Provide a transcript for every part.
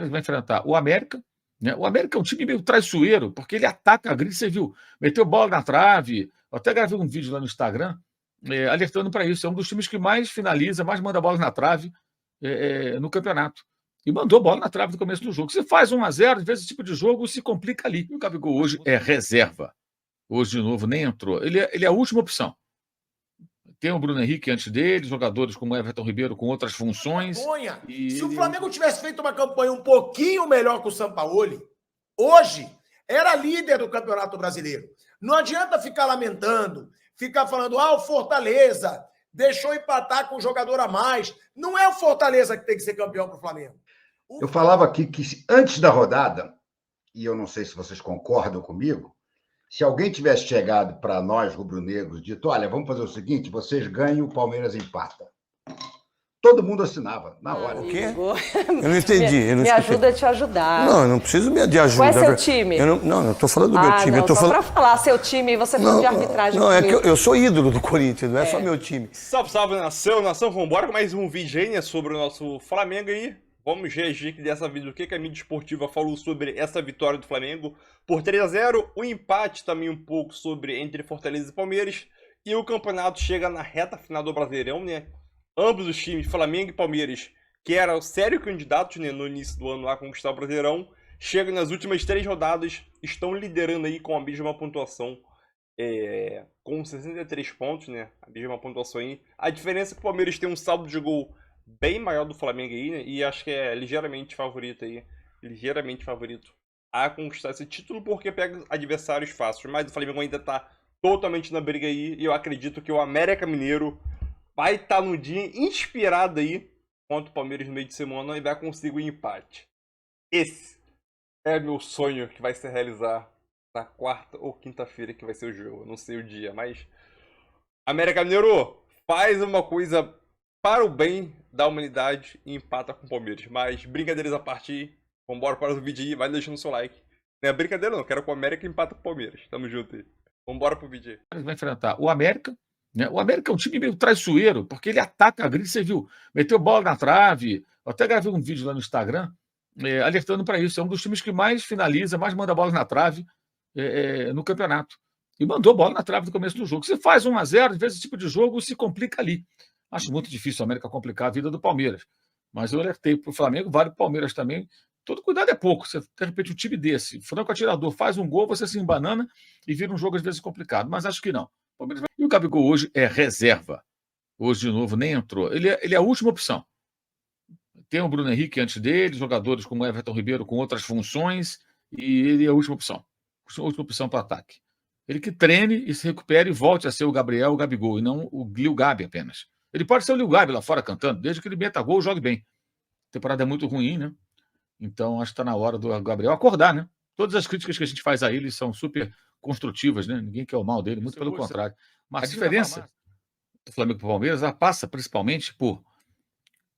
vai enfrentar o América, né? O América é um time meio traiçoeiro, porque ele ataca a gringa, você viu, meteu bola na trave. Eu até gravei um vídeo lá no Instagram alertando para isso. É um dos times que mais finaliza, mais manda bola na trave no campeonato. E mandou bola na trave no começo do jogo. Você faz 1-0, às vezes esse tipo de jogo se complica ali. E o Gabigol hoje é reserva. Hoje, de novo, nem entrou. Ele é a última opção. Tem o Bruno Henrique antes dele, jogadores como Everton Ribeiro com outras funções. Se o Flamengo tivesse feito uma campanha um pouquinho melhor que o Sampaoli, hoje era líder do Campeonato Brasileiro. Não adianta ficar lamentando, ficar falando, o Fortaleza deixou empatar com um jogador a mais. Não é o Fortaleza que tem que ser campeão para o Flamengo. Eu falava aqui que antes da rodada, e eu não sei se vocês concordam comigo, se alguém tivesse chegado para nós, rubro-negros, dito, olha, vamos fazer o seguinte, vocês ganham, o Palmeiras empata. Todo mundo assinava, na hora. O quê? Eu não entendi. Me ajuda a te ajudar. Não, eu não preciso de ajuda. Qual é seu time? Eu não estou falando do meu time. Não, eu tô só falando... para falar seu time, você falou de arbitragem. Não, é que eu sou ídolo do Corinthians, não é só meu time. Salve, salve, nação. Vambora com mais um vídeo aí, né, sobre o nosso Flamengo aí. Vamos reagir aqui dessa vez o que a mídia esportiva falou sobre essa vitória do Flamengo por 3-0. O empate também um pouco sobre entre Fortaleza e Palmeiras. E o campeonato chega na reta final do Brasileirão, né? Ambos os times, Flamengo e Palmeiras, que eram sérios candidatos, né, no início do ano a conquistar o Brasileirão, chegam nas últimas 3 rodadas, estão liderando aí com a mesma pontuação, com 63 pontos, né? A mesma pontuação aí. A diferença é que o Palmeiras tem um saldo de gol bem maior do Flamengo aí, né? E acho que é ligeiramente favorito a conquistar esse título, porque pega adversários fáceis. Mas o Flamengo ainda tá totalmente na briga aí, e eu acredito que o América Mineiro vai estar no dia inspirado aí contra o Palmeiras no meio de semana e vai conseguir o empate. Esse é meu sonho que vai se realizar na quarta ou quinta-feira que vai ser o jogo. Eu não sei o dia, mas América Mineiro faz uma coisa para o bem da humanidade e empata com o Palmeiras. Mas brincadeiras à parte, vambora para o vídeo aí, vai deixando o seu like. Não é brincadeira não, quero que o América empata com o Palmeiras. Tamo junto aí. Vambora pro vídeo aí. Ele vai enfrentar o América, né? O América é um time meio traiçoeiro, porque ele ataca a gringa, você viu, meteu bola na trave. Eu até gravei um vídeo lá no Instagram alertando para isso. É um dos times que mais finaliza, mais manda bola na trave no campeonato. E mandou bola na trave no começo do jogo. Você faz 1-0, às vezes esse tipo de jogo se complica ali. Acho muito difícil o América complicar a vida do Palmeiras. Mas eu alertei para o Flamengo, vale para o Palmeiras também. Todo cuidado é pouco. Você, de repente, um time desse, franco atirador, faz um gol, você se embanana e vira um jogo às vezes complicado. Mas acho que não. E o Gabigol hoje é reserva. Hoje, de novo, nem entrou. Ele é a última opção. Tem o Bruno Henrique antes dele, jogadores como Everton Ribeiro com outras funções, e ele é a última opção. A última opção para o ataque. Ele que treine e se recupere e volte a ser o Gabriel, o Gabigol, e não o Lil Gabi apenas. Ele pode ser o Lil Gabi lá fora cantando, desde que ele meta gol, jogue bem. A temporada é muito ruim, né? Então, acho que está na hora do Gabriel acordar, né? Todas as críticas que a gente faz a ele são super construtivas, né? Ninguém quer o mal dele, muito pelo contrário. Mas a diferença do Flamengo para o Palmeiras, ela passa principalmente por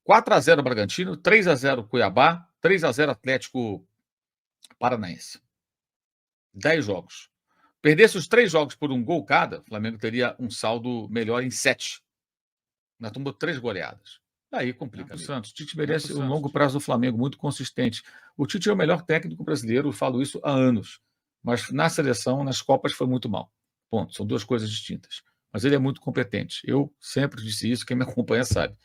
4-0 Bragantino, 3-0 Cuiabá, 3-0 Atlético Paranaense. 10 jogos. Perdesse os 3 jogos por um gol cada, o Flamengo teria um saldo melhor em 7. Nós tomamos 3 goleadas. Aí complica. O Santos, o Tite merece um longo prazo do Flamengo muito consistente. O Tite é o melhor técnico brasileiro, eu falo isso há anos. Mas na seleção, nas Copas, foi muito mal. Ponto. São 2 coisas distintas. Mas ele é muito competente. Eu sempre disse isso, quem me acompanha sabe.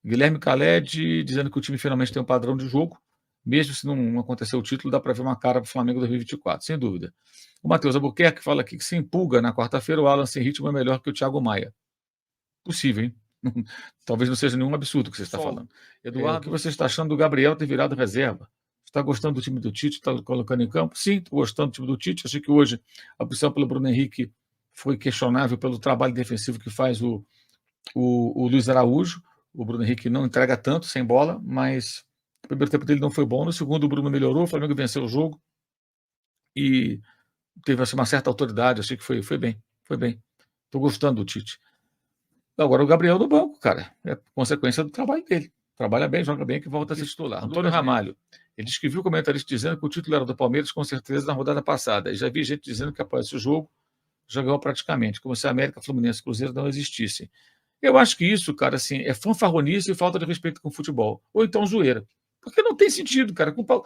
Guilherme Khaled dizendo que o time finalmente tem um padrão de jogo. Mesmo se não acontecer o título, dá para ver uma cara para o Flamengo 2024, sem dúvida. O Matheus Albuquerque fala aqui que se empolga na quarta-feira, o Alan sem ritmo é melhor que o Thiago Maia. Possível, hein? Talvez não seja nenhum absurdo que você está falando. Eduardo, o que você está achando do Gabriel ter virado reserva? Está gostando do time do Tite? Está colocando em campo? Sim, estou gostando do time do Tite. Achei que hoje a opção pelo Bruno Henrique foi questionável pelo trabalho defensivo que faz o Luiz Araújo. O Bruno Henrique não entrega tanto sem bola, mas o primeiro tempo dele não foi bom. No segundo, o Bruno melhorou, o Flamengo venceu o jogo e teve assim, uma certa autoridade. Achei que foi bem, foi bem. Estou gostando do Tite. Agora o Gabriel no banco, cara. É consequência do trabalho dele. Trabalha bem, joga bem, que volta a ser titular. Antônio Ramalho. Ele disse que viu o comentarista dizendo que o título era do Palmeiras, com certeza, na rodada passada. E já vi gente dizendo que após esse jogo, já ganhou praticamente, como se a América, Fluminense e Cruzeiro não existissem. Eu acho que isso, cara, assim, é fanfarronice e falta de respeito com o futebol. Ou então zoeira. Porque não tem sentido, cara. Qual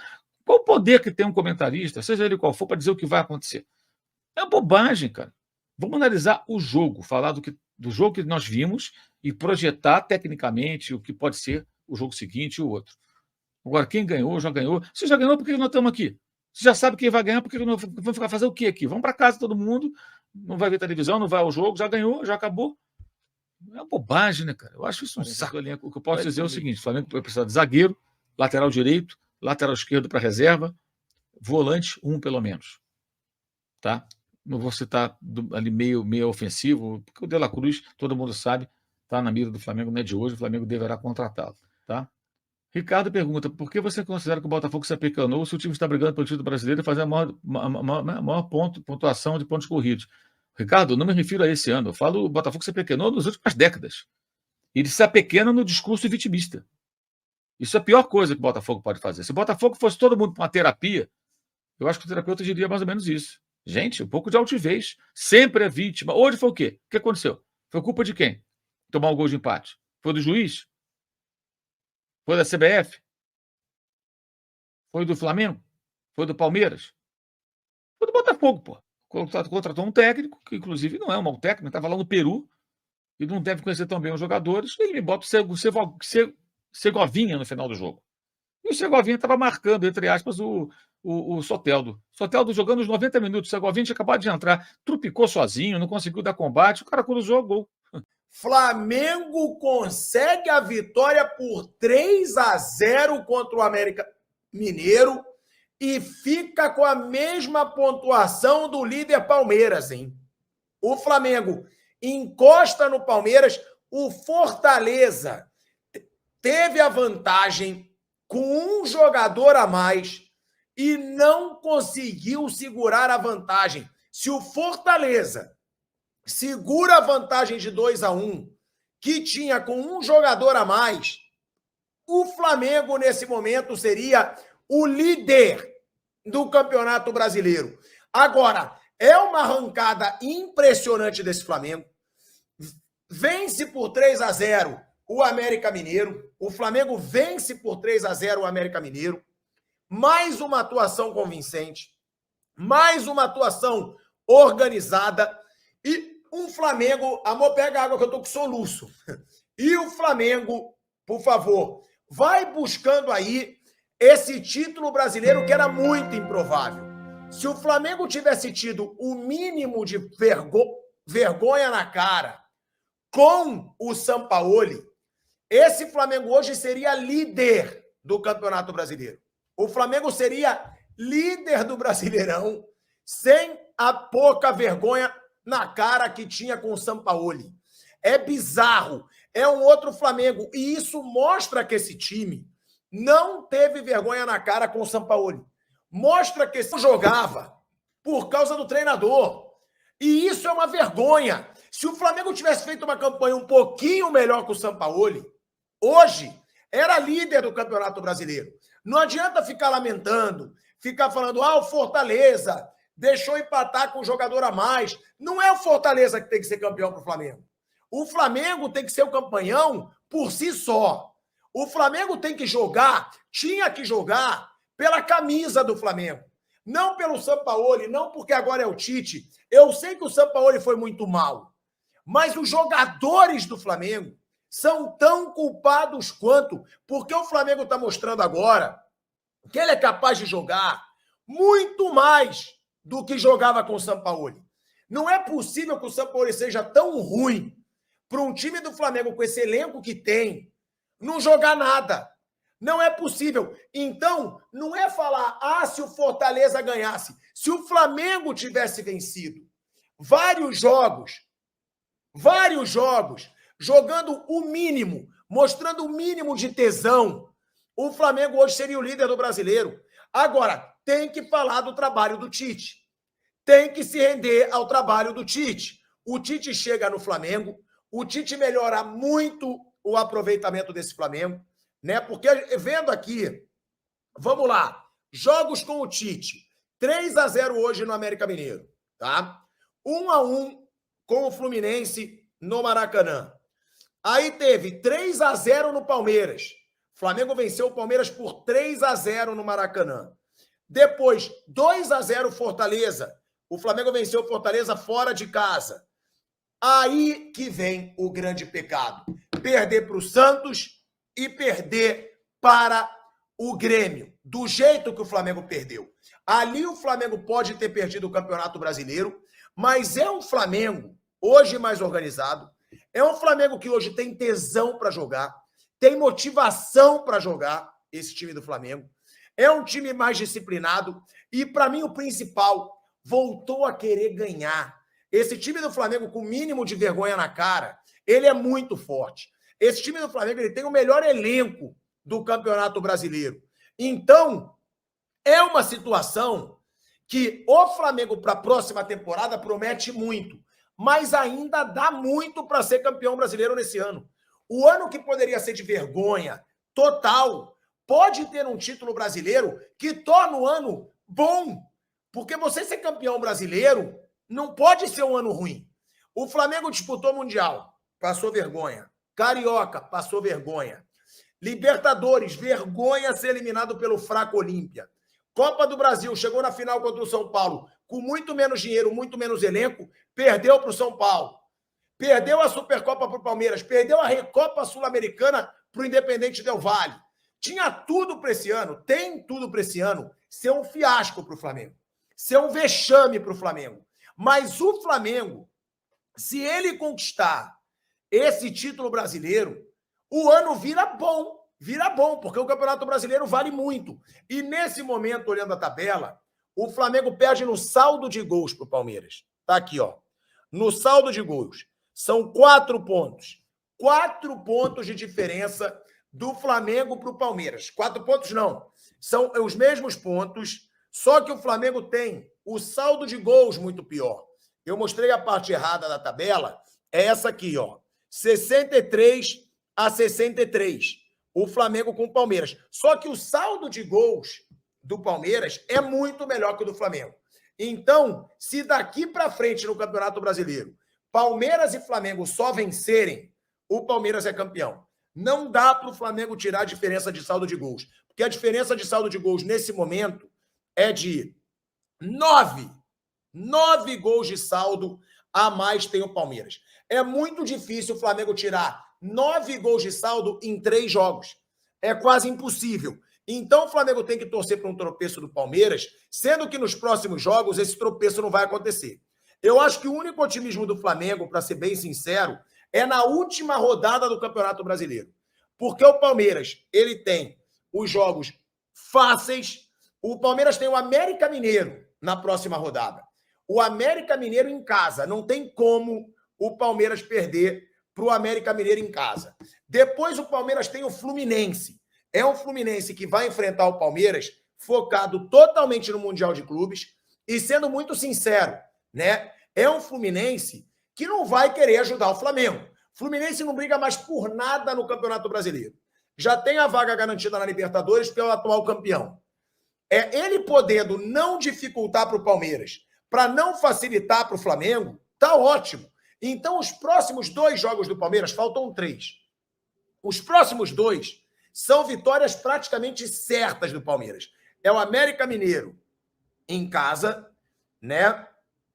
o poder que tem um comentarista, seja ele qual for, para dizer o que vai acontecer? É uma bobagem, cara. Vamos analisar o jogo, falar do jogo que nós vimos e projetar tecnicamente o que pode ser o jogo seguinte e o outro. Agora, quem ganhou, já ganhou. Se já ganhou, por que nós estamos aqui? Você já sabe quem vai ganhar, por que nós vamos ficar fazer o quê aqui? Vamos para casa todo mundo, não vai ver televisão, não vai ao jogo, já ganhou, já acabou. É uma bobagem, né, cara? Eu acho isso um saco. O que eu posso dizer é o seguinte: o Flamengo vai precisar de zagueiro, lateral direito, lateral esquerdo para reserva, volante, pelo menos. Tá? Não vou citar ali meio ofensivo, porque o De La Cruz, todo mundo sabe, está na mira do Flamengo, não é de hoje, o Flamengo deverá contratá-lo. Tá? Ricardo pergunta, por que você considera que o Botafogo se apecanou se o time está brigando pelo título brasileiro e fazer a maior pontuação de pontos corridos? Ricardo, não me refiro a esse ano, eu falo o Botafogo se apequenou nas últimas décadas. Ele se apequena no discurso vitimista. Isso é a pior coisa que o Botafogo pode fazer. Se o Botafogo fosse todo mundo para uma terapia, eu acho que o terapeuta diria mais ou menos isso. Gente, um pouco de altivez. Sempre é vítima. Hoje foi o quê? O que aconteceu? Foi culpa de quem? Tomar um gol de empate? Foi do juiz? Foi da CBF? Foi do Flamengo? Foi do Palmeiras? Foi do Botafogo, pô. Contratou um técnico, que inclusive não é um mau técnico, estava lá no Peru e não deve conhecer tão bem os jogadores. Ele me bota o Segovinha no final do jogo. E o Segovinha estava marcando, entre aspas, o Soteldo. Soteldo jogando os 90 minutos. O Segovinha tinha acabado de entrar, trupicou sozinho, não conseguiu dar combate. O cara cruzou o gol. Flamengo consegue a vitória por 3-0 contra o América Mineiro e fica com a mesma pontuação do líder Palmeiras, hein? O Flamengo encosta no Palmeiras, o Fortaleza teve a vantagem com um jogador a mais e não conseguiu segurar a vantagem. Se o Fortaleza segura a vantagem de 2-1, que tinha com um jogador a mais, o Flamengo, nesse momento, seria o líder do Campeonato Brasileiro. Agora, é uma arrancada impressionante desse Flamengo. Vence por 3-0 o América Mineiro. O Flamengo vence por 3-0 o América Mineiro. Mais uma atuação convincente. Mais uma atuação organizada. E um Flamengo... Amor, pega a água que eu tô com soluço. E o Flamengo, por favor, vai buscando aí esse título brasileiro que era muito improvável. Se o Flamengo tivesse tido o mínimo de vergonha na cara com o Sampaoli, esse Flamengo hoje seria líder do Campeonato Brasileiro. O Flamengo seria líder do Brasileirão sem a pouca vergonha na cara que tinha com o Sampaoli. É bizarro. É um outro Flamengo. E isso mostra que esse time não teve vergonha na cara com o Sampaoli. Mostra que se jogava por causa do treinador. E isso é uma vergonha. Se o Flamengo tivesse feito uma campanha um pouquinho melhor que o Sampaoli, hoje era líder do Campeonato Brasileiro. Não adianta ficar lamentando, ficar falando, o Fortaleza deixou empatar com um jogador a mais. Não é o Fortaleza que tem que ser campeão para o Flamengo. O Flamengo tem que ser o campeão por si só. O Flamengo tem que jogar, tinha que jogar pela camisa do Flamengo. Não pelo Sampaoli, não porque agora é o Tite. Eu sei que o Sampaoli foi muito mal, mas os jogadores do Flamengo são tão culpados quanto, porque o Flamengo está mostrando agora que ele é capaz de jogar muito mais do que jogava com o Sampaoli. Não é possível que o Sampaoli seja tão ruim para um time do Flamengo com esse elenco que tem não jogar nada. Não é possível. Então, não é falar, se o Fortaleza ganhasse. Se o Flamengo tivesse vencido vários jogos, jogando o mínimo, mostrando o mínimo de tesão, o Flamengo hoje seria o líder do Brasileiro. Agora, tem que falar do trabalho do Tite. Tem que se render ao trabalho do Tite. O Tite chega no Flamengo, o Tite melhora muito o aproveitamento desse Flamengo, né? Porque vendo aqui, vamos lá, jogos com o Tite, 3-0 hoje no América Mineiro, tá? 1-1 com o Fluminense no Maracanã. Aí teve 3-0 no Palmeiras. Flamengo venceu o Palmeiras por 3-0 no Maracanã. Depois, 2-0 Fortaleza. O Flamengo venceu o Fortaleza fora de casa. Aí que vem o grande pecado. Perder para o Santos e perder para o Grêmio. Do jeito que o Flamengo perdeu. Ali o Flamengo pode ter perdido o Campeonato Brasileiro, mas é um Flamengo hoje mais organizado. É um Flamengo que hoje tem tesão para jogar, tem motivação para jogar, esse time do Flamengo. É um time mais disciplinado e, para mim, o principal, voltou a querer ganhar. Esse time do Flamengo, com o mínimo de vergonha na cara, ele é muito forte. Esse time do Flamengo ele tem o melhor elenco do Campeonato Brasileiro. Então, é uma situação que o Flamengo, para a próxima temporada, promete muito, mas ainda dá muito para ser campeão brasileiro nesse ano. O ano que poderia ser de vergonha total, pode ter um título brasileiro que torna o ano bom. Porque você ser campeão brasileiro não pode ser um ano ruim. O Flamengo disputou Mundial, passou vergonha. Carioca, passou vergonha. Libertadores, vergonha ser eliminado pelo fraco Olímpia. Copa do Brasil, chegou na final contra o São Paulo, com muito menos dinheiro, muito menos elenco, perdeu para o São Paulo. Perdeu a Supercopa para o Palmeiras, perdeu a Recopa Sul-Americana para o Independente Del Valle. Tinha tudo para esse ano, tem tudo para esse ano, ser um fiasco para o Flamengo, ser um vexame para o Flamengo. Mas o Flamengo, se ele conquistar esse título brasileiro, o ano vira bom, porque o Campeonato Brasileiro vale muito. E nesse momento, olhando a tabela, o Flamengo perde no saldo de gols para o Palmeiras. Tá aqui, ó. No saldo de gols. São 4 pontos. 4 pontos de diferença do Flamengo para o Palmeiras. 4 pontos não. São os mesmos pontos, só que o Flamengo tem o saldo de gols muito pior. Eu mostrei a parte errada da tabela. É essa aqui, ó. 63-63. O Flamengo com o Palmeiras. Só que o saldo de gols do Palmeiras é muito melhor que o do Flamengo. Então, se daqui para frente no Campeonato Brasileiro, Palmeiras e Flamengo só vencerem, o Palmeiras é campeão. Não dá para o Flamengo tirar a diferença de saldo de gols. Porque a diferença de saldo de gols nesse momento é de 9 gols de saldo a mais tem o Palmeiras. É muito difícil o Flamengo tirar 9 gols de saldo em 3 jogos. É quase impossível. Então o Flamengo tem que torcer para um tropeço do Palmeiras, sendo que nos próximos jogos esse tropeço não vai acontecer. Eu acho que o único otimismo do Flamengo, para ser bem sincero, é na última rodada do Campeonato Brasileiro. Porque o Palmeiras, ele tem os jogos fáceis. O Palmeiras tem o América Mineiro na próxima rodada. O América Mineiro em casa. Não tem como o Palmeiras perder para o América Mineiro em casa. Depois o Palmeiras tem o Fluminense. É um Fluminense que vai enfrentar o Palmeiras focado totalmente no Mundial de Clubes e, sendo muito sincero, né? É um Fluminense que não vai querer ajudar o Flamengo. O Fluminense não briga mais por nada no Campeonato Brasileiro. Já tem a vaga garantida na Libertadores pelo atual campeão. Ele podendo não dificultar para o Palmeiras, para não facilitar para o Flamengo, tá ótimo. Então, os próximos 2 jogos do Palmeiras, faltam 3. Os próximos 2 são vitórias praticamente certas do Palmeiras. É o América Mineiro em casa, né?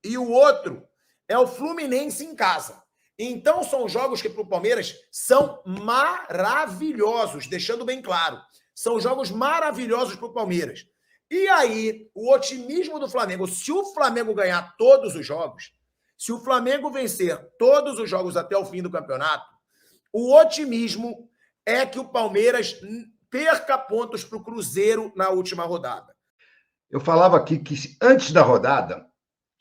E o outro é o Fluminense em casa. Então, são jogos que para o Palmeiras são maravilhosos, deixando bem claro. São jogos maravilhosos para o Palmeiras. E aí, o otimismo do Flamengo, se o Flamengo ganhar todos os jogos, se o Flamengo vencer todos os jogos até o fim do campeonato, o otimismo é que o Palmeiras perca pontos para o Cruzeiro na última rodada. Eu falava aqui que antes da rodada,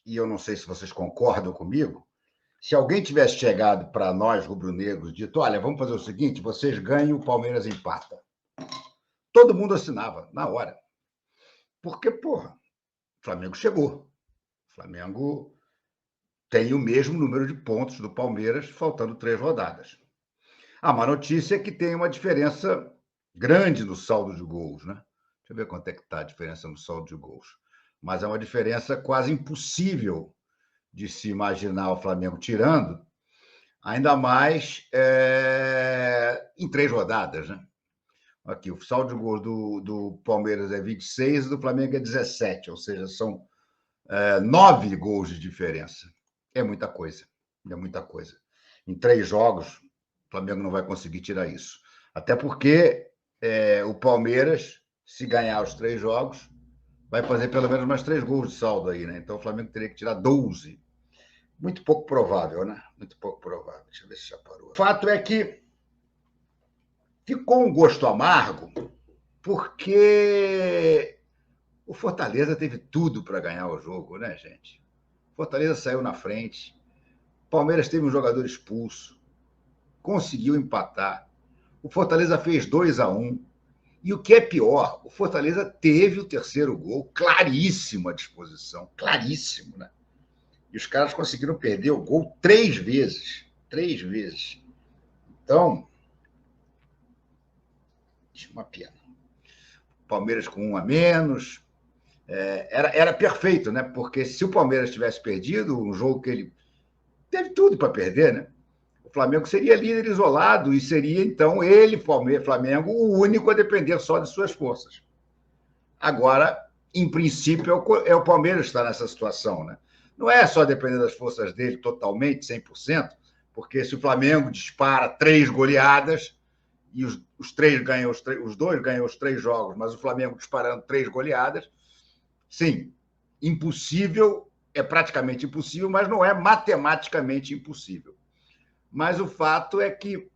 e eu não sei se vocês concordam comigo, se alguém tivesse chegado para nós, rubro-negros, dito, olha, vamos fazer o seguinte, vocês ganham, o Palmeiras empata. Todo mundo assinava, na hora. Porque, porra, o Flamengo chegou. O Flamengo tem o mesmo número de pontos do Palmeiras, faltando 3 rodadas. A má notícia é que tem uma diferença grande no saldo de gols, né? Deixa eu ver quanto é que está a diferença no saldo de gols. Mas é uma diferença quase impossível de se imaginar o Flamengo tirando, ainda mais em 3 rodadas, né? Aqui, o saldo de gols do Palmeiras é 26 e do Flamengo é 17, ou seja, são 9 gols de diferença. É muita coisa, é muita coisa. Em 3 jogos, o Flamengo não vai conseguir tirar isso. Até porque o Palmeiras, se ganhar os 3 jogos, vai fazer pelo menos mais 3 gols de saldo aí, né? Então o Flamengo teria que tirar 12. Muito pouco provável, né? Muito pouco provável. Deixa eu ver se já parou. O fato é que ficou um gosto amargo, porque o Fortaleza teve tudo para ganhar o jogo, né, gente? O Fortaleza saiu na frente, o Palmeiras teve um jogador expulso, conseguiu empatar, o Fortaleza fez 2-1, e o que é pior, o Fortaleza teve o terceiro gol claríssimo à disposição, claríssimo, né? E os caras conseguiram perder o gol 3 vezes. 3 vezes. Então, uma pena. Palmeiras com 1 a menos. Era perfeito, né? Porque se o Palmeiras tivesse perdido um jogo que ele teve tudo para perder, né? O Flamengo seria líder isolado e seria, então, ele, Flamengo, o único a depender só de suas forças. Agora, em princípio, é o Palmeiras que está nessa situação, né? Não é só depender das forças dele totalmente, 100%, porque se o Flamengo dispara 3 goleadas e os 2 ganham os 3 jogos, mas o Flamengo disparando 3 goleadas, sim, impossível, é praticamente impossível, mas não é matematicamente impossível. Mas o fato é que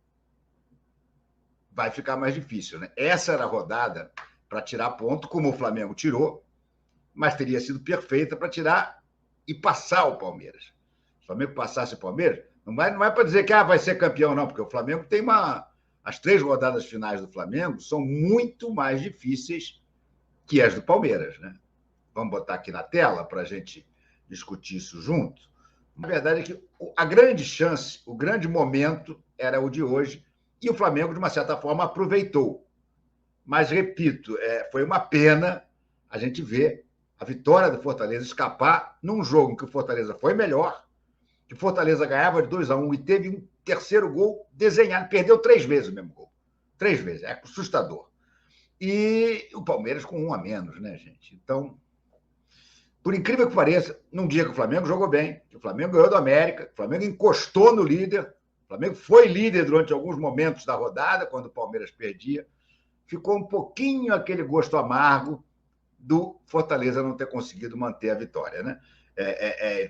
vai ficar mais difícil, né? Essa era a rodada para tirar ponto, como o Flamengo tirou, mas teria sido perfeita para tirar e passar o Palmeiras. Se o Flamengo passasse o Palmeiras, não é para dizer que vai ser campeão, não, porque o Flamengo tem as 3 rodadas finais do Flamengo são muito mais difíceis que as do Palmeiras, né? Vamos botar aqui na tela para a gente discutir isso junto. A verdade é que a grande chance, o grande momento era o de hoje, e o Flamengo, de uma certa forma, aproveitou. Mas, repito, foi uma pena a gente ver a vitória do Fortaleza escapar num jogo em que o Fortaleza foi melhor, que o Fortaleza ganhava de 2-1 e teve um terceiro gol desenhado, perdeu 3 vezes o mesmo gol. 3 vezes, é assustador. E o Palmeiras com 1 a menos, né, gente? Então, por incrível que pareça, num dia que o Flamengo jogou bem, que o Flamengo ganhou do América, o Flamengo encostou no líder, o Flamengo foi líder durante alguns momentos da rodada, quando o Palmeiras perdia, ficou um pouquinho aquele gosto amargo do Fortaleza não ter conseguido manter a vitória, né?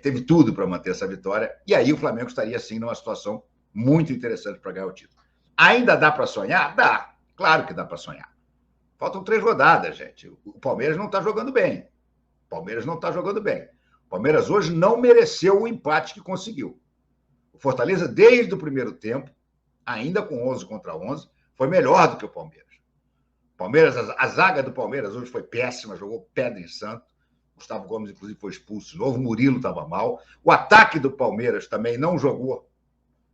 Teve tudo para manter essa vitória, e aí o Flamengo estaria, sim, numa situação muito interessante para ganhar o título. Ainda dá para sonhar? Dá, claro que dá para sonhar. Faltam 3 rodadas, gente. O Palmeiras não está jogando bem. O Palmeiras não está jogando bem. O Palmeiras hoje não mereceu o empate que conseguiu. O Fortaleza, desde o primeiro tempo, ainda com 11 contra 11, foi melhor do que o Palmeiras. Palmeiras, a zaga do Palmeiras hoje foi péssima, jogou pedra em santo. Gustavo Gomes, inclusive, foi expulso de novo. Murilo estava mal. O ataque do Palmeiras também não jogou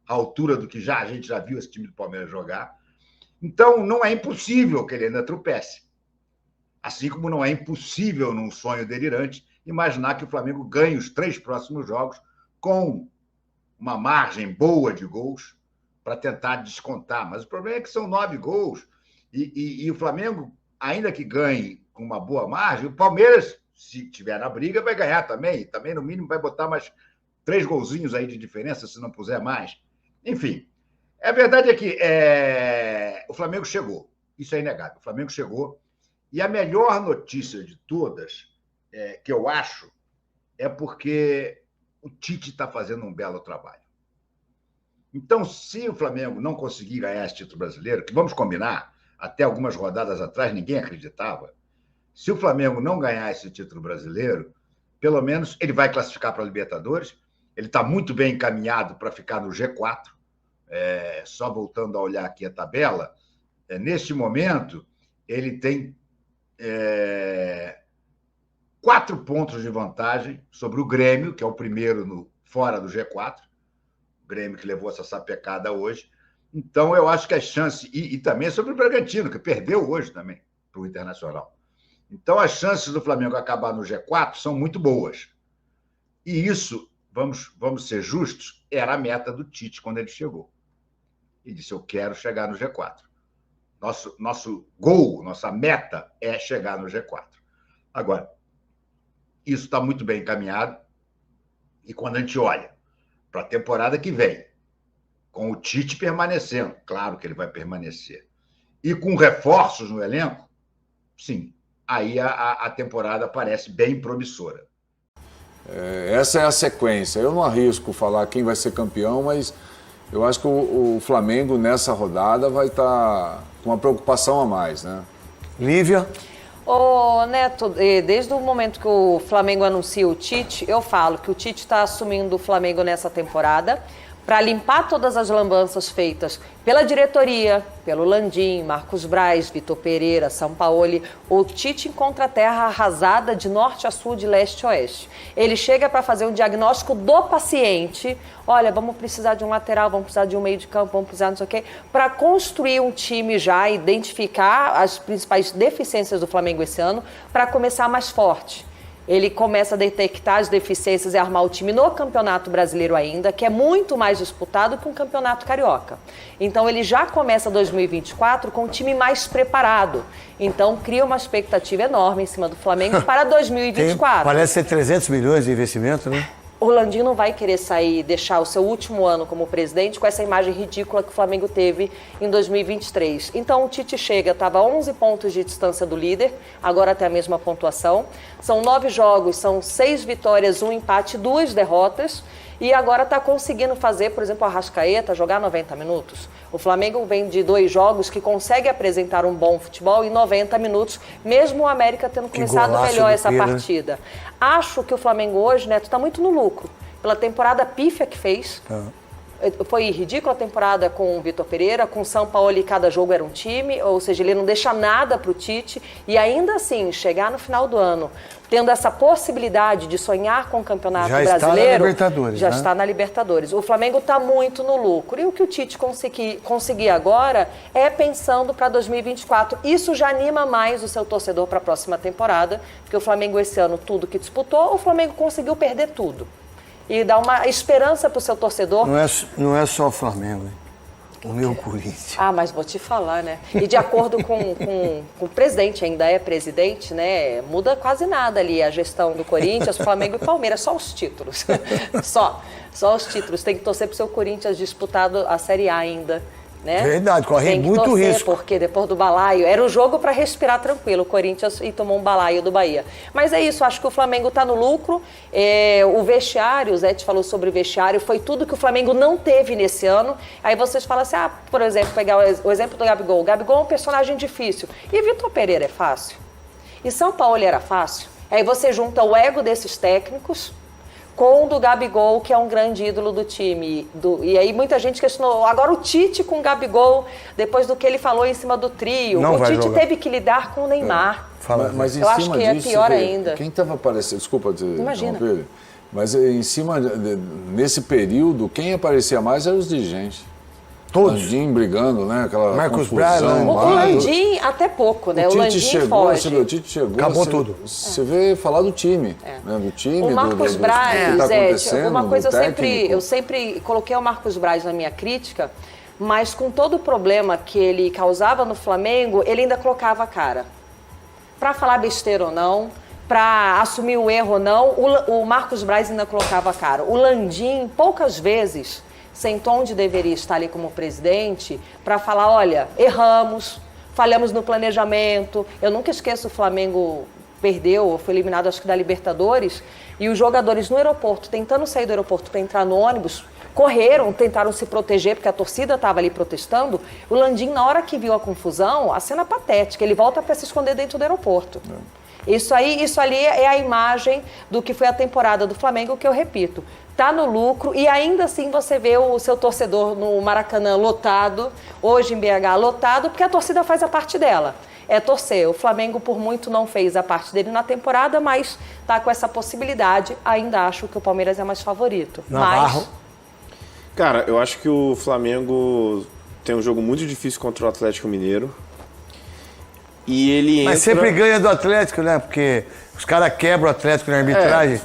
à altura do que a gente já viu esse time do Palmeiras jogar. Então, não é impossível que ele ainda tropece. Assim como não é impossível, num sonho delirante, imaginar que o Flamengo ganhe os 3 próximos jogos com uma margem boa de gols para tentar descontar. Mas o problema é que são 9 gols. E o Flamengo, ainda que ganhe com uma boa margem, o Palmeiras, se tiver na briga, vai ganhar também. Também, no mínimo, vai botar mais 3 golzinhos aí de diferença, se não puser mais. Enfim, a verdade é que o Flamengo chegou. Isso é inegável. O Flamengo chegou. E a melhor notícia de todas, que eu acho, é porque o Tite está fazendo um belo trabalho. Então, se o Flamengo não conseguir ganhar esse título brasileiro, que vamos combinar, até algumas rodadas atrás ninguém acreditava, se o Flamengo não ganhar esse título brasileiro, pelo menos ele vai classificar para a Libertadores, ele está muito bem encaminhado para ficar no G4, só voltando a olhar aqui a tabela, neste momento ele tem 4 pontos de vantagem sobre o Grêmio, que é o primeiro fora do G4, o Grêmio que levou essa sapecada hoje. Então, eu acho que as chances... E também sobre o Bragantino, que perdeu hoje também para o Internacional. Então, as chances do Flamengo acabar no G4 são muito boas. E isso, vamos ser justos, era a meta do Tite quando ele chegou. Ele disse, eu quero chegar no G4. Nosso gol, nossa meta é chegar no G4. Agora, isso está muito bem encaminhado. E quando a gente olha para a temporada que vem, com o Tite permanecendo, claro que ele vai permanecer, e com reforços no elenco, sim, aí a temporada parece bem promissora. Essa é a sequência. Eu não arrisco falar quem vai ser campeão, mas eu acho que o Flamengo nessa rodada vai estar com uma preocupação a mais, né? Lívia? Ô, Neto, desde o momento que o Flamengo anuncia o Tite, eu falo que o Tite está assumindo o Flamengo nessa temporada para limpar todas as lambanças feitas pela diretoria, pelo Landim, Marcos Braz, Vitor Pereira, Sampaoli. O Tite encontra a terra arrasada de norte a sul, de leste a oeste. Ele chega para fazer um diagnóstico do paciente. Olha, vamos precisar de um lateral, vamos precisar de um meio de campo, vamos precisar não sei o quê, para construir um time já, identificar as principais deficiências do Flamengo esse ano, para começar mais forte. Ele começa a detectar as deficiências e armar o time no Campeonato Brasileiro ainda, que é muito mais disputado que um Campeonato Carioca. Então ele já começa 2024 com o time mais preparado. Então cria uma expectativa enorme em cima do Flamengo para 2024. Parece ser 300 milhões de investimento, né? O Landim não vai querer sair, deixar o seu último ano como presidente com essa imagem ridícula que o Flamengo teve em 2023. Então o Tite chega, estava a 11 pontos de distância do líder, agora tem a mesma pontuação. São 9 jogos, são 6 vitórias, 1 empate, 2 derrotas. E agora está conseguindo fazer, por exemplo, a Arrascaeta jogar 90 minutos. O Flamengo vem de 2 jogos que consegue apresentar um bom futebol em 90 minutos, mesmo o América tendo começado melhor essa partida. Acho que o Flamengo hoje, Neto, está muito no lucro. Pela temporada pífia que fez. Foi ridícula a temporada com o Vitor Pereira, com o Sampaoli, cada jogo era um time, ou seja, ele não deixa nada para o Tite. E ainda assim, chegar no final do ano, tendo essa possibilidade de sonhar com o Campeonato Brasileiro... Já está na Libertadores, já está na Libertadores. O Flamengo está muito no lucro. E o que o Tite conseguir agora é pensando para 2024. Isso já anima mais o seu torcedor para a próxima temporada, porque o Flamengo esse ano, tudo que disputou, o Flamengo conseguiu perder tudo. E dá uma esperança para o seu torcedor. Não é só o Flamengo, hein? O meu Corinthians. Ah, mas vou te falar, né? E de acordo com o presidente, ainda é presidente, né? Muda quase nada ali a gestão do Corinthians, Flamengo e Palmeiras, só os títulos. Só os títulos. Tem que torcer para o seu Corinthians disputado a Série A ainda. Né? Verdade, corre muito torcer, risco. Porque depois do balaio, era o jogo para respirar tranquilo, o Corinthians e tomou um balaio do Bahia. Mas é isso, acho que o Flamengo está no lucro. O vestiário, o Zé te falou sobre o vestiário, foi tudo que o Flamengo não teve nesse ano. Aí vocês falam assim, por exemplo, pegar o exemplo do Gabigol. O Gabigol é um personagem difícil. E Vitor Pereira é fácil. E São Paulo era fácil. Aí você junta o ego desses técnicos com o do Gabigol, que é um grande ídolo do time. E aí muita gente questionou, agora o Tite com o Gabigol, depois do que ele falou em cima do trio. Não o Tite jogar. Teve que lidar com o Neymar. Mas em eu cima acho que disso, é pior ainda. Quem estava aparecendo, desculpa te Imagina. interromper, mas em cima, nesse período, quem aparecia mais eram os dirigentes. Todos. Landim brigando, né? Aquela Marcos confusão. Braz, O Landim até pouco, né? O Landim foge. O Tite chegou. Acabou tudo. Você vê falar do time. Né? Do time, O Marcos Braz, que tá acontecendo, uma coisa eu sempre coloquei o Marcos Braz na minha crítica, mas com todo o problema que ele causava no Flamengo, ele ainda colocava a cara. Para falar besteira ou não, para assumir o erro ou não, o Marcos Braz ainda colocava a cara. O Landim, poucas vezes, sentou onde deveria estar ali como presidente, para falar, olha, erramos, falhamos no planejamento. Eu nunca esqueço, o Flamengo perdeu, foi eliminado acho que da Libertadores, e os jogadores no aeroporto, tentando sair do aeroporto para entrar no ônibus, correram, tentaram se proteger, porque a torcida estava ali protestando. O Landim, na hora que viu a confusão, a cena patética, ele volta para se esconder dentro do aeroporto. Isso ali é a imagem do que foi a temporada do Flamengo, que eu repito, está no lucro e ainda assim você vê o seu torcedor no Maracanã lotado, hoje em BH lotado, porque a torcida faz a parte dela. É torcer. O Flamengo, por muito, não fez a parte dele na temporada, mas está com essa possibilidade. Ainda acho que o Palmeiras é mais favorito. Navarro. Cara, eu acho que o Flamengo tem um jogo muito difícil contra o Atlético Mineiro. E ele entra... Mas sempre ganha do Atlético, né? Porque os caras quebram o Atlético na arbitragem.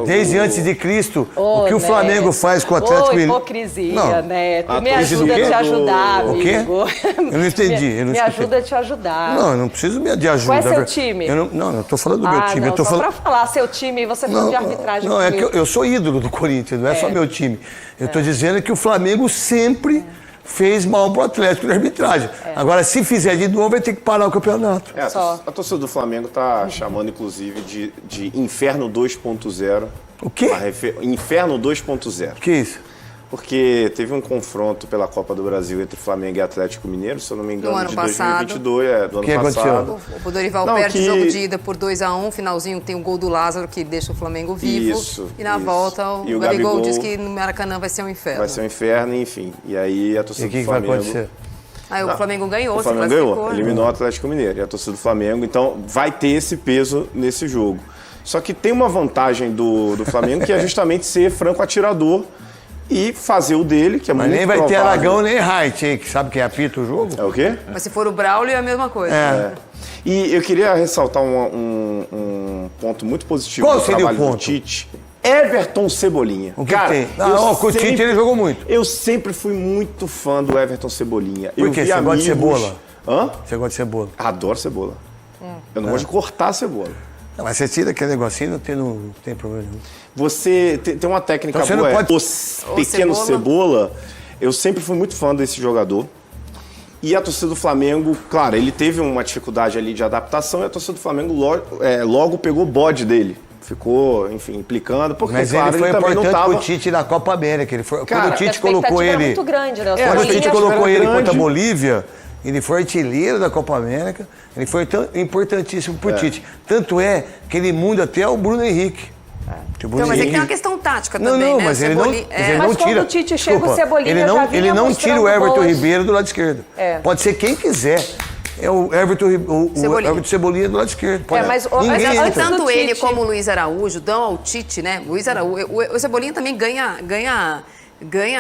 Desde antes de Cristo, o que o Flamengo faz com o Atlético... hipocrisia, Não. Neto. Me hipocrisia ajuda do a quê? te ajudar, O quê? amigo. Eu não entendi. Eu não Me escutei. ajuda a te ajudar. Não, eu não preciso de ajuda. Qual é seu time? Eu não tô falando do meu time. Não, Eu tô só falando... pra falar seu time, você falou de arbitragem. Não, é que eu sou ídolo do Corinthians, não é só meu time. Eu tô dizendo que o Flamengo sempre fez mal pro Atlético na arbitragem. Agora, se fizer de novo, vai ter que parar o campeonato. A torcida do Flamengo tá chamando, inclusive, de Inferno 2.0. O quê? Inferno 2.0. Que isso? Porque teve um confronto pela Copa do Brasil entre Flamengo e Atlético Mineiro, se eu não me engano, No ano de passado. 2022, do ano Que passado. O Dorival perde o jogo de ida por 2-1, finalzinho tem o gol do Lázaro que deixa o Flamengo vivo. Isso, e na isso. volta o E o Gabigol Gabigol diz que no Maracanã vai ser um inferno. Vai ser um inferno, enfim. E aí a E torcida o que do vai Flamengo... acontecer? Aí o Flamengo ganhou, O Flamengo se classificou, ganhou, né? eliminou o Atlético Mineiro. E a torcida do Flamengo, então, vai ter esse peso nesse jogo. Só que tem uma vantagem do Flamengo, que é justamente ser franco atirador e fazer o dele, que é Mas muito nem vai ter provável. Aragão nem Reit, hein? Que sabe quem apita o jogo? É o quê? Mas se for o Braulio é a mesma coisa. E eu queria ressaltar um ponto muito positivo Qual do seria o trabalho do ponto? Tite. Everton Cebolinha. O que Cara, tem? eu Com o Tite ele jogou muito. Eu sempre fui muito fã do Everton Cebolinha. Por quê? Você gosta de cebola? Hã? Você gosta de cebola? Adoro cebola. Eu não gosto de cortar a cebola. Não, mas você tira aquele negocinho, não tem problema nenhum. Você tem uma técnica Então você boa, não pode- o pequeno cebola. Eu sempre fui muito fã desse jogador. E a torcida do Flamengo, claro, ele teve uma dificuldade ali de adaptação e a torcida do Flamengo logo pegou o bode dele. Ficou, enfim, implicando, porque, Mas claro, ele foi também não importante tava... pro Tite na Copa América. Ele foi, Cara, quando o Tite A colocou expectativa era ele... muito grande, né? Quando o Cebolinha- Tite colocou ele grande. contra a Bolívia, ele foi artilheiro da Copa América. Ele foi importantíssimo pro Tite. Tanto é que ele muda até o Bruno Henrique. Que o Bruno Então, mas é que Henrique- tem uma questão tática Não, também, não, né? mas ele não, mas ele Mas não quando tira. o Tite chega, o Desculpa, Cebolinha ele já não, vinha ele não tira o mostrando Everton boas. Ribeiro do lado esquerdo. É. Pode ser quem quiser. É o Everton, o Cebolinha. Everton Cebolinha do lado esquerdo. Pode- mas Ninguém antes entra. Tanto do ele Tite. como o Luiz Araújo dão ao Tite, né? Luiz Araújo, o Cebolinha também ganha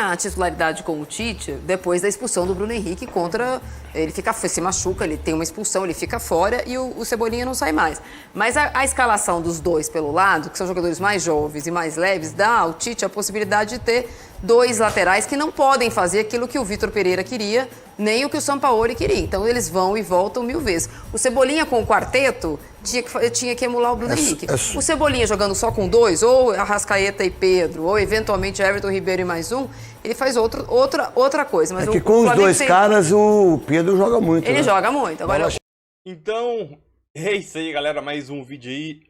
a titularidade com o Tite depois da expulsão do Bruno Henrique contra... Ele se machuca, ele tem uma expulsão, ele fica fora e o Cebolinha não sai mais. Mas a escalação dos dois pelo lado, que são jogadores mais jovens e mais leves, dá ao Tite a possibilidade de ter dois laterais que não podem fazer aquilo que o Vitor Pereira queria, nem o que o Sampaoli queria. Então eles vão e voltam 1000 vezes. O Cebolinha com o quarteto tinha que emular o Bruno Henrique. O Cebolinha jogando só com dois, ou Arrascaeta e Pedro, ou eventualmente Everton Ribeiro e mais um, ele faz outra coisa. Mas É que o com os Flamengo dois caras, o Pedro joga muito. ele né? joga muito. Agora, Então, é isso aí, galera. Mais um vídeo aí.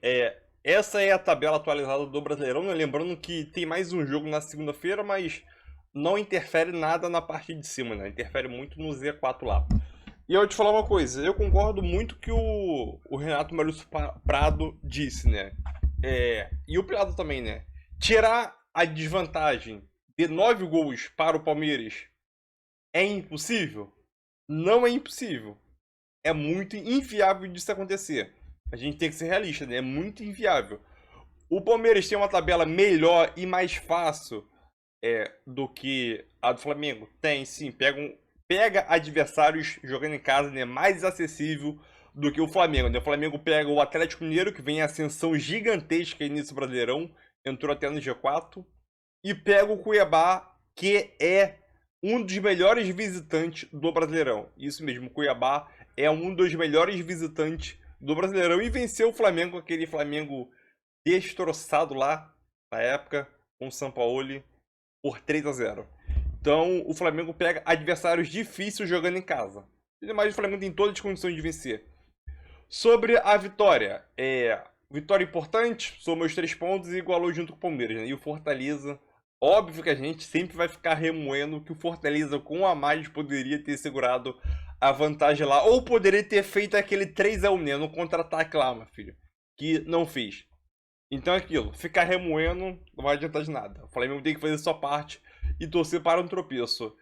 Essa é a tabela atualizada do Brasileirão, né? Lembrando que tem mais um jogo na segunda-feira, mas não interfere nada na parte de cima, né? Interfere muito no Z4 lá. E eu vou te falar uma coisa, eu concordo muito que o Renato Maurício Prado disse, né? E o Prado também, né? Tirar a desvantagem de 9 gols para o Palmeiras é impossível? Não é impossível. É muito inviável disso acontecer. A gente tem que ser realista, né? É muito inviável. O Palmeiras tem uma tabela melhor e mais fácil do que a do Flamengo? Tem, sim. Pega adversários jogando em casa, né? Mais acessível do que o Flamengo, né? O Flamengo pega o Atlético Mineiro, que vem em ascensão gigantesca aí nesse Brasileirão. Entrou até no G4. E pega o Cuiabá, que é um dos melhores visitantes do Brasileirão. Isso mesmo, o Cuiabá é um dos melhores visitantes do Brasileirão e venceu o Flamengo, aquele Flamengo destroçado lá na época com o Sampaoli por 3-0. Então o Flamengo pega adversários difíceis jogando em casa. Mas o Flamengo tem todas as condições de vencer. Sobre a vitória, vitória importante, somou os 3 pontos e igualou junto com o Palmeiras, né? E o Fortaleza, óbvio que a gente sempre vai ficar remoendo que o Fortaleza com a mais poderia ter segurado a vantagem lá, ou poderia ter feito aquele 3-1, né, no contra-ataque lá, meu filho, que não fez. Então é aquilo, ficar remoendo não vai adiantar de nada. O Flamengo tem que fazer sua parte e torcer para um tropeço.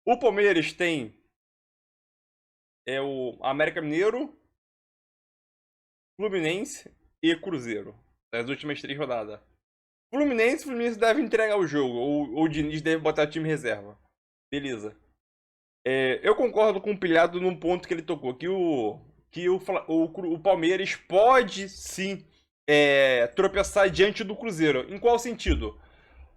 O Palmeiras tem o América Mineiro, Fluminense e Cruzeiro nas últimas 3 rodadas. Fluminense deve entregar o jogo, ou o Diniz deve botar o time reserva. Beleza. Eu concordo com o Pilhado num ponto que ele tocou, que o Palmeiras pode sim tropeçar diante do Cruzeiro. Em qual sentido?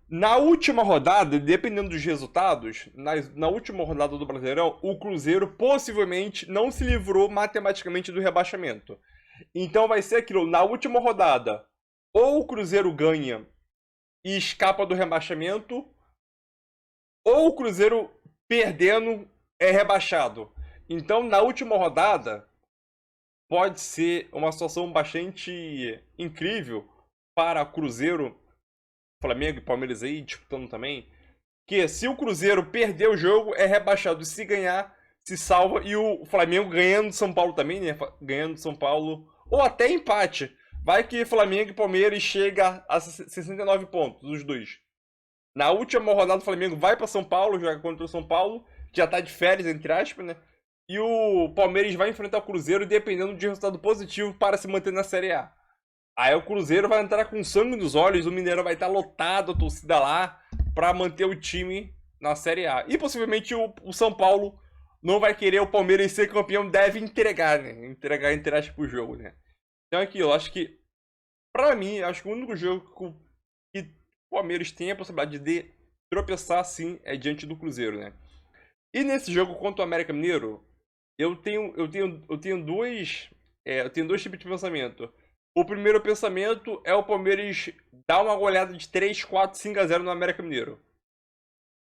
Na última rodada, dependendo dos resultados, na última rodada do Brasileirão, o Cruzeiro possivelmente não se livrou matematicamente do rebaixamento. Então vai ser aquilo, na última rodada, ou o Cruzeiro ganha e escapa do rebaixamento, ou o Cruzeiro perdendo é rebaixado. Então, na última rodada, pode ser uma situação bastante incrível para o Cruzeiro, Flamengo e Palmeiras aí disputando também, que se o Cruzeiro perder o jogo, é rebaixado. Se ganhar, se salva. E o Flamengo ganhando São Paulo também, né? Ganhando São Paulo. Ou até empate. Vai que Flamengo e Palmeiras chega a 69 pontos, os dois. Na última rodada, o Flamengo vai para São Paulo, joga contra o São Paulo. Já tá de férias, entre aspas, né? E o Palmeiras vai enfrentar o Cruzeiro dependendo de resultado positivo para se manter na Série A. Aí o Cruzeiro vai entrar com sangue nos olhos, o Mineirão vai estar lotado, a torcida lá, para manter o time na Série A. E possivelmente o São Paulo não vai querer o Palmeiras ser campeão, deve entregar, né? Entregar, entre aspas, pro jogo, né? Então aqui, eu acho que, pra mim, acho que o único jogo que o Palmeiras tem a possibilidade de tropeçar, sim, é diante do Cruzeiro, né? E nesse jogo contra o América Mineiro, eu tenho dois tipos de pensamento. O primeiro pensamento é o Palmeiras dar uma goleada de 3, 4, 5-0 no América Mineiro.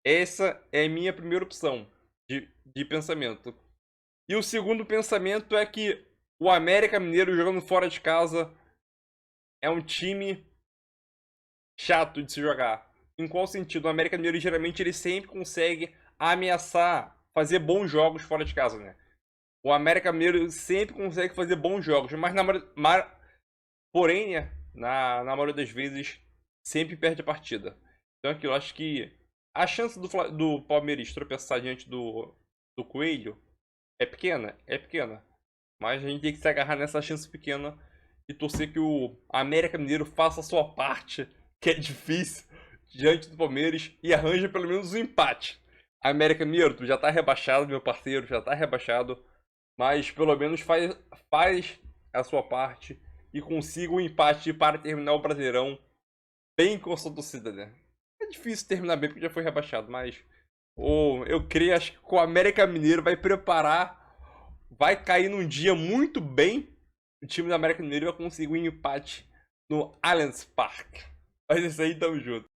Essa é a minha primeira opção de pensamento. E o segundo pensamento é que o América Mineiro jogando fora de casa é um time chato de se jogar. Em qual sentido? O América Mineiro geralmente ele sempre consegue ameaçar, fazer bons jogos fora de casa, né? O América Mineiro sempre consegue fazer bons jogos, mas porém, né, na maioria das vezes, sempre perde a partida. Então aqui eu acho que a chance do Palmeiras tropeçar diante do Coelho é pequena. Mas a gente tem que se agarrar nessa chance pequena e torcer que o América Mineiro faça a sua parte, que é difícil, diante do Palmeiras e arranje pelo menos um empate. América Mineiro, tu já tá rebaixado, meu parceiro, já tá rebaixado. Mas pelo menos faz a sua parte e consiga um empate para terminar o Brasileirão bem com a sua torcida, né? É difícil terminar bem porque já foi rebaixado, mas eu creio, acho que o América Mineiro vai cair num dia muito bem. O time do América Mineiro vai conseguir um empate no Allianz Parque. Mas isso aí, tamo junto.